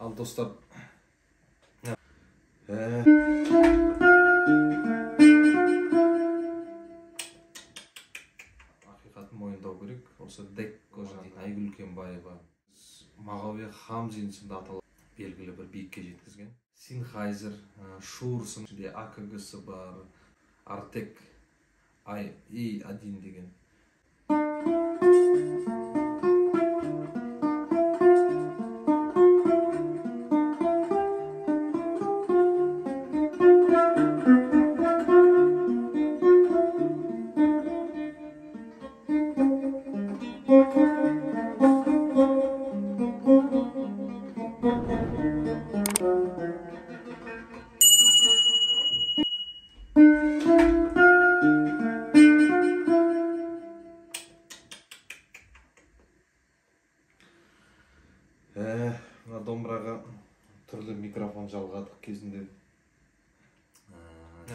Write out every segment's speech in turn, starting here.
Al dostlar. Hakikaten мойындау керек. Осы Декко Айгүл Үлкенбаева Мағауия Хамзин сынды аталып белгілі бір биікке жеткізген. Sennheiser, Shure сынды AKG-сы бар, Artec i1 деген. Домбыраға түрлі микрофон жалғадық кезінде.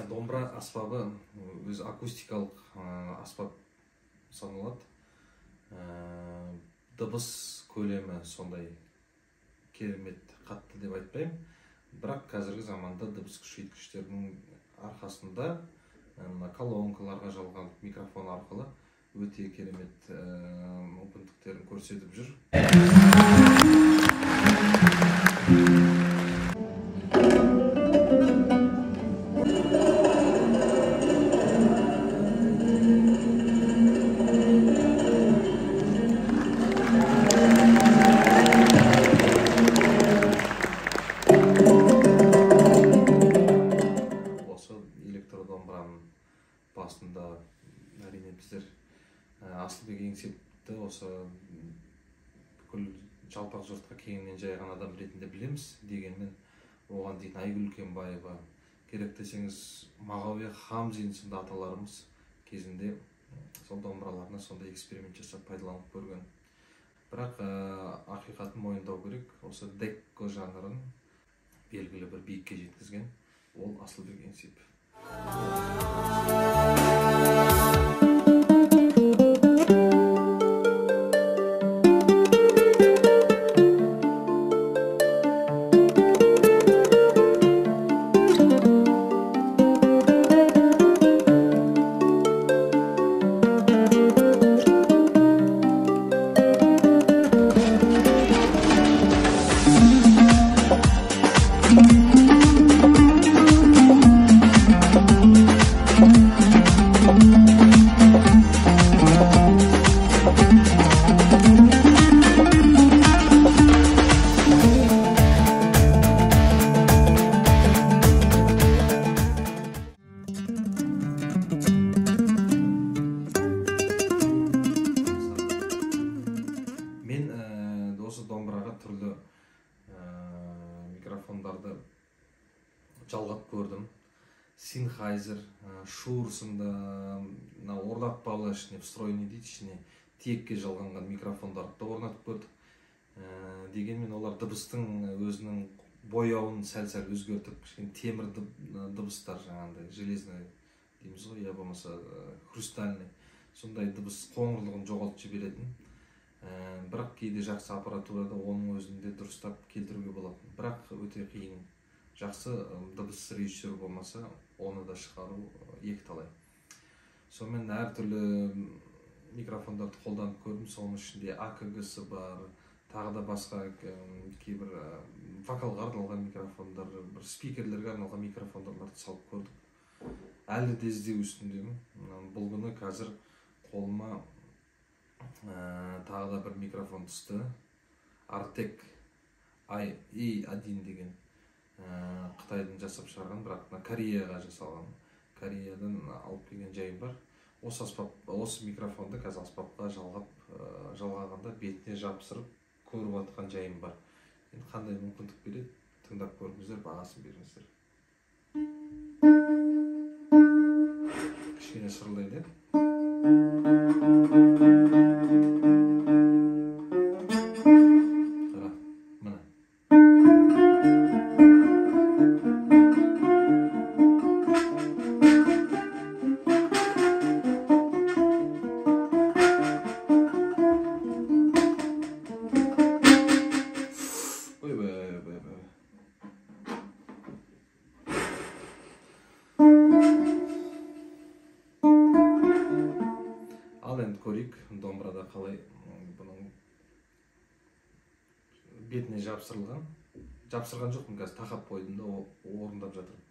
Домбыра аспабы өз акустикалық аспап саналады. Дыбыс көлемі сондай керемет қатты деп айтпаймын. Бірақ қазіргі заманда дыбыс күшейткіштердің арқасында колонкаларға жалған микрофон арқылы өте керемет мүмкіндіктерін көрсетіп жүр. Басында әрине біздер Асылбек Еңсепті осы бүкіл жалпақ жұртқа кеңінен жайған адам ретінде білеміз. Дегенмен оған дейін Айгүл Үлкенбаева, керек десеңіз Мағауия Хамзин сынды аталарымыз кезінде сол домбыраларына сондай эксперимент жасап пайдаланып көрген. Бірақ ақиқатын мойындау керек, осы Декко жанрын белгілі бір биікке жеткізген ол Асылбек Еңсеп. Домбыраға түрлі микрофондарды жалғап көрдім. Sennheiser, Shure сынды орнатпалы ішіне, встроенный дейді, ішіне тиекке жалғанған микрофондарды да орнатып көрдік. Дегенмен олар дыбыстың өзінің бояуын сәл-сәл өзгертіп, темір дыбыстар, жаңағындай железный дейміз ғой, я болмаса хрустальный, сондай дыбыс қоңырлығын жоғалтып жіберетін. Бірақ кейде жақсы аппаратурада оның өзінде дұрыстап келтіруге болады. Бірақ өте қиын. Жақсы дыбыс режиссер болмаса, оны да шығару екіталай. Сонымен әртүрлі микрофондарды қолданып көрдім. Соның ішінде AKG-сы бар, тағы да басқа кейбір вокалға арналған микрофондар, бір спикерлерге арналған микрофондарды салып көрдік. Әлі де іздеу үстіндемін. Бұл күні қазір қолыма тағы да бір микрофон түсті. Artec i1 деген Қытайдың жасап шығарған, бірақ Кореяға жасалған. Кореядан алып келген жайым бар. Осы микрофонды қазір аспапқа жалғағанда бетіне жабыстырып көріп атқан жайым бар. Қандай мүмкіндік береді, тыңдап көріңіздер, бағасын беріңіздер. Кішкене шырылдайды. Ал енді көрейік домбырада қалай бұның бетіне жапсырылған. Жапсырған жоқпын, қазір тақап қойдым да орындап жатырмын.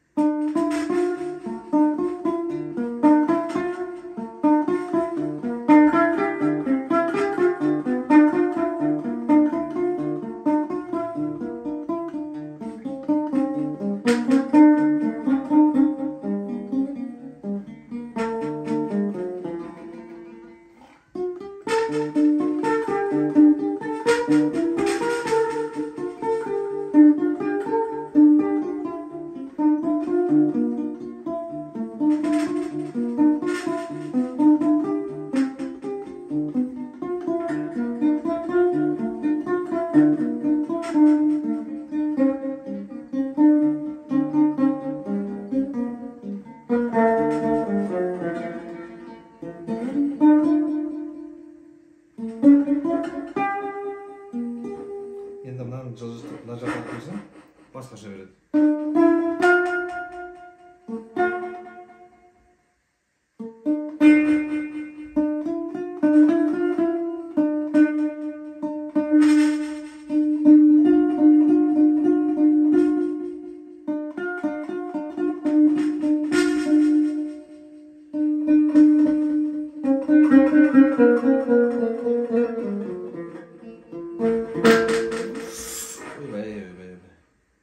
Енді мынаны жылжытып мына жаққа қойсам басқаша береді.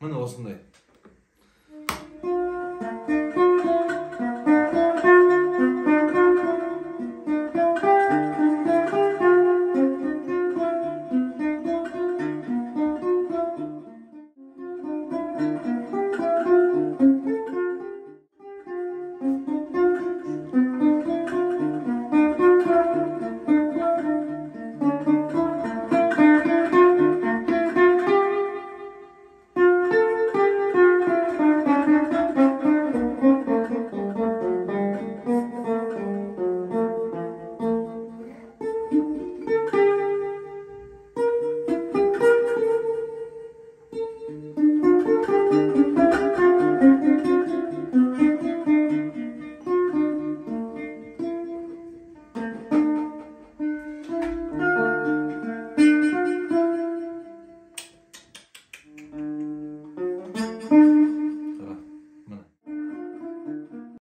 Міне осындай.